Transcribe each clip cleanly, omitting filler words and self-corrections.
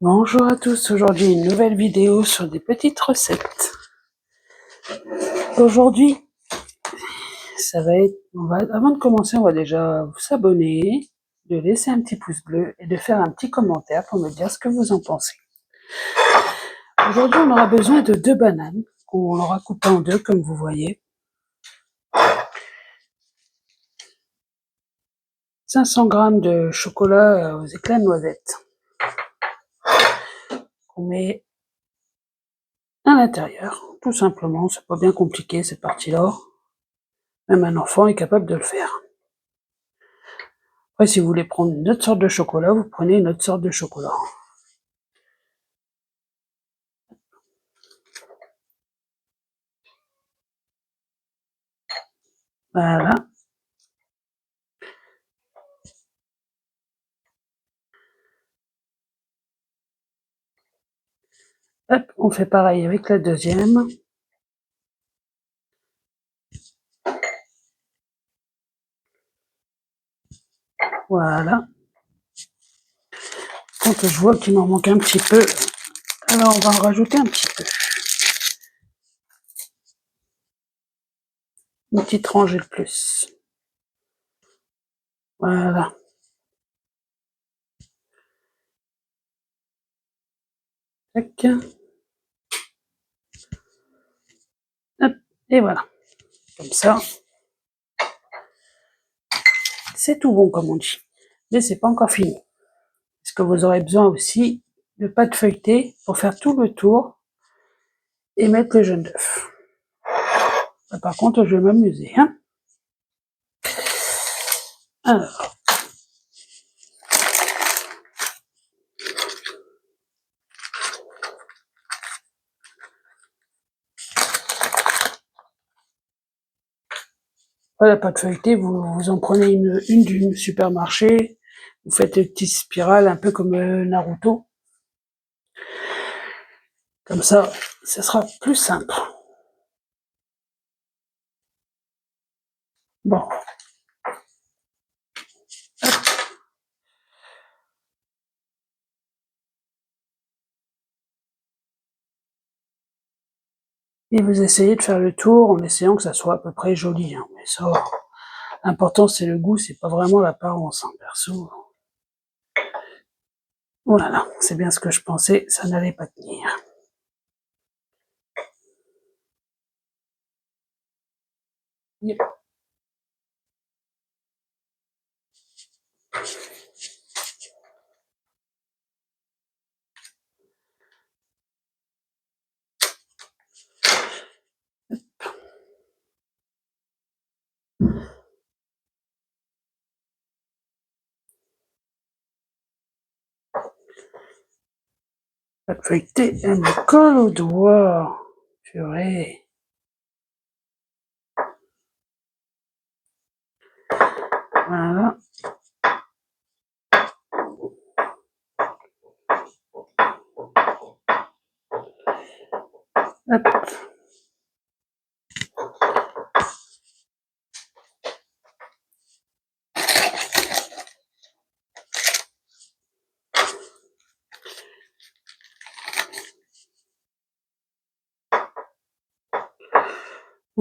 Bonjour à tous, aujourd'hui une nouvelle vidéo sur des petites recettes. Aujourd'hui, ça va être, avant de commencer, on va déjà s'abonner, de laisser un petit pouce bleu et de faire un petit commentaire pour me dire ce que vous en pensez. Aujourd'hui, on aura besoin de 2 bananes, qu'on aura coupées en deux comme vous voyez. 500 g de chocolat aux éclats de noisette, qu'on met à l'intérieur, tout simplement, c'est pas bien compliqué cette partie-là. Même un enfant est capable de le faire. Après, si vous voulez prendre une autre sorte de chocolat, vous prenez une autre sorte de chocolat. Voilà. Hop, on fait pareil avec la deuxième. Voilà. Quand je vois qu'il m'en manque un petit peu, alors on va en rajouter un petit peu. Une petite rangée de plus. Voilà. Tac. Hop, et voilà. Comme ça, c'est tout bon comme on dit. Mais c'est pas encore fini. Parce que vous aurez besoin aussi de pâte feuilletée pour faire tout le tour et mettre le jaune d'œuf. Par contre, je vais m'amuser. Hein. Alors, la pâte feuilletée, vous en prenez une du supermarché. Vous faites une petite spirale un peu comme Naruto. Comme ça, ce sera plus simple. Bon. Et vous essayez de faire le tour en essayant que ça soit à peu près joli. Hein. Mais ça, l'important c'est le goût, c'est pas vraiment l'apparence, hein, perso. Voilà, c'est bien ce que je pensais, ça n'allait pas tenir. Yep. La feuilletée, elle me colle au doigt. Purée. Voilà. Hop.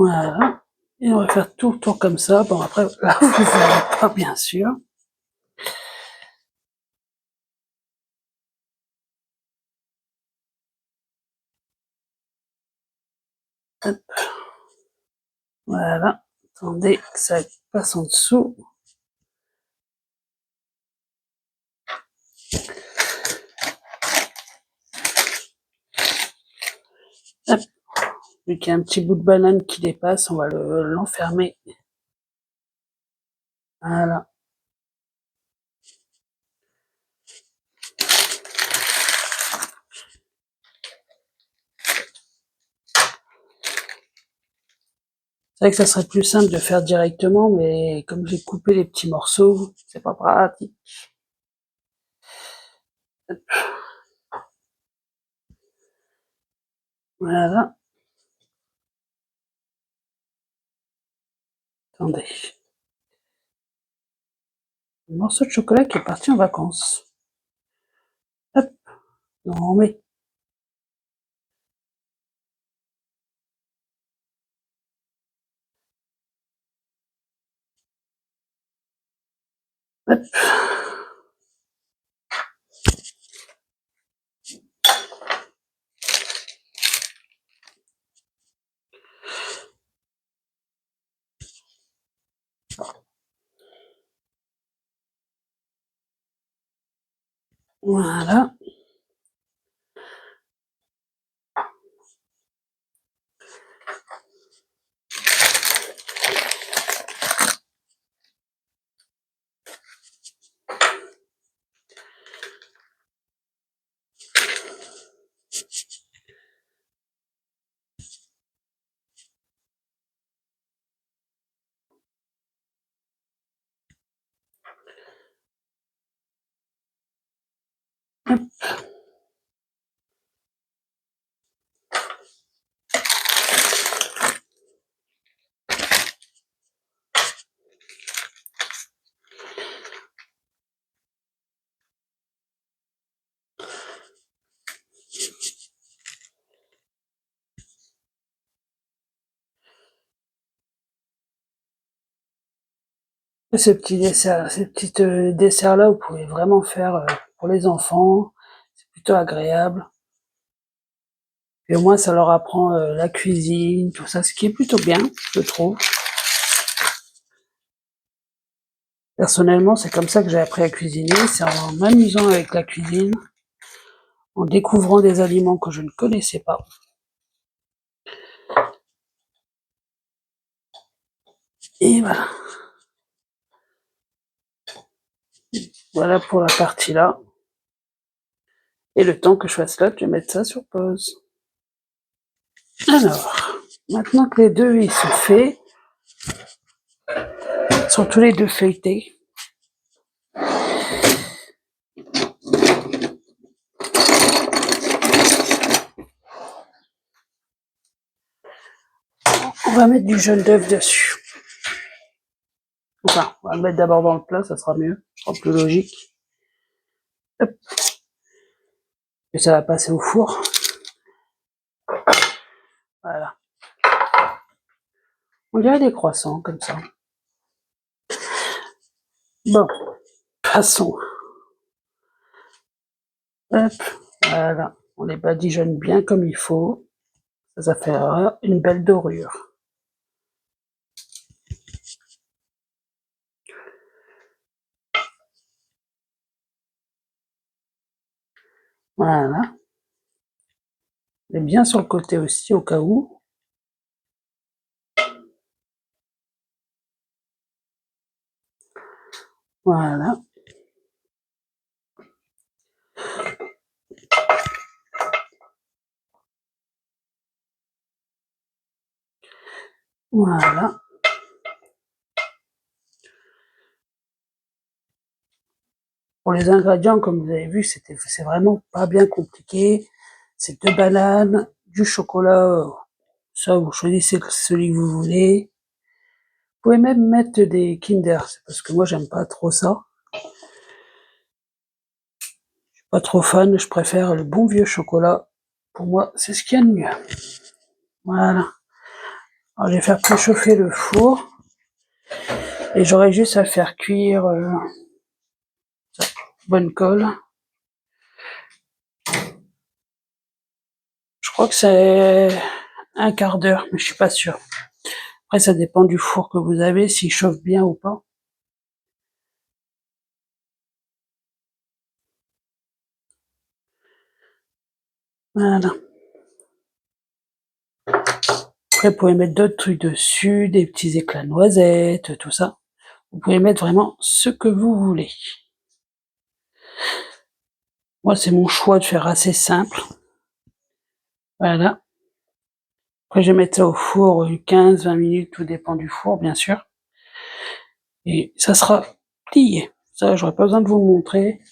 Voilà. Et on va faire tout le tour comme ça. Bon, après, là, vous ne verrez pas, bien sûr. Hop. Voilà. Attendez que ça passe en dessous. Hop. Vu qu'il y a un petit bout de banane qui dépasse, on va l'enfermer. Voilà. C'est vrai que ça serait plus simple de faire directement, mais comme j'ai coupé les petits morceaux, c'est pas pratique. Voilà. Attendez. Un morceau de chocolat qui est parti en vacances. Hop. Non, mais... Hop. Voilà. Ces petits desserts, ces petites desserts-là, vous pouvez vraiment faire pour les enfants. C'est plutôt agréable. Et au moins, ça leur apprend la cuisine, tout ça, ce qui est plutôt bien, je trouve. Personnellement, c'est comme ça que j'ai appris à cuisiner. C'est en m'amusant avec la cuisine, en découvrant des aliments que je ne connaissais pas. Et voilà. Voilà pour la partie là. Et le temps que je fasse là, je vais mettre ça sur pause. Alors, maintenant que les deux ils sont faits, ils sont tous les deux feuilletés. On va mettre du jaune d'œuf dessus. Enfin, on va le mettre d'abord dans le plat, ça sera mieux, ce sera plus logique. Hop. Et ça va passer au four. Voilà. On dirait des croissants, comme ça. Bon, passons. Hop, voilà. On les badigeonne bien comme il faut. Ça fera une belle dorure. Voilà. Et bien sur le côté aussi, au cas où. Voilà. Voilà. Pour les ingrédients, comme vous avez vu, c'est vraiment pas bien compliqué. C'est 2 bananes, du chocolat, ça vous choisissez celui que vous voulez. Vous pouvez même mettre des Kinder, c'est parce que moi j'aime pas trop ça. Je suis pas trop fan, je préfère le bon vieux chocolat. Pour moi, c'est ce qu'il y a de mieux. Voilà. Alors je vais faire préchauffer le four. Et j'aurai juste à faire cuire bonne colle. Je crois que c'est un quart d'heure, mais je suis pas sûre. Après, ça dépend du four que vous avez, s'il chauffe bien ou pas. Voilà. Après, vous pouvez mettre d'autres trucs dessus, des petits éclats de noisettes, tout ça. Vous pouvez mettre vraiment ce que vous voulez. Moi, c'est mon choix de faire assez simple. Voilà. Après, je vais mettre ça au four 15-20 minutes, tout dépend du four, bien sûr. Et ça sera plié. Ça, j'aurais pas besoin de vous le montrer.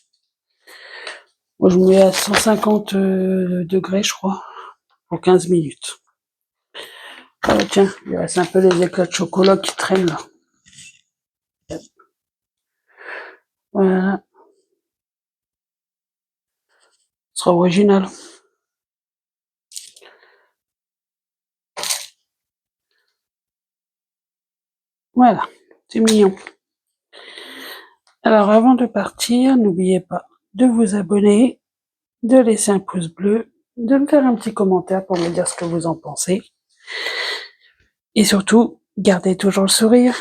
Moi, je mets à 150 degrés, je crois, pour 15 minutes. Ah, tiens, il reste un peu les éclats de chocolat qui traînent là. Voilà. Ce sera original. Voilà, c'est mignon. Alors avant de partir, n'oubliez pas de vous abonner, de laisser un pouce bleu, de me faire un petit commentaire pour me dire ce que vous en pensez. Et surtout, gardez toujours le sourire.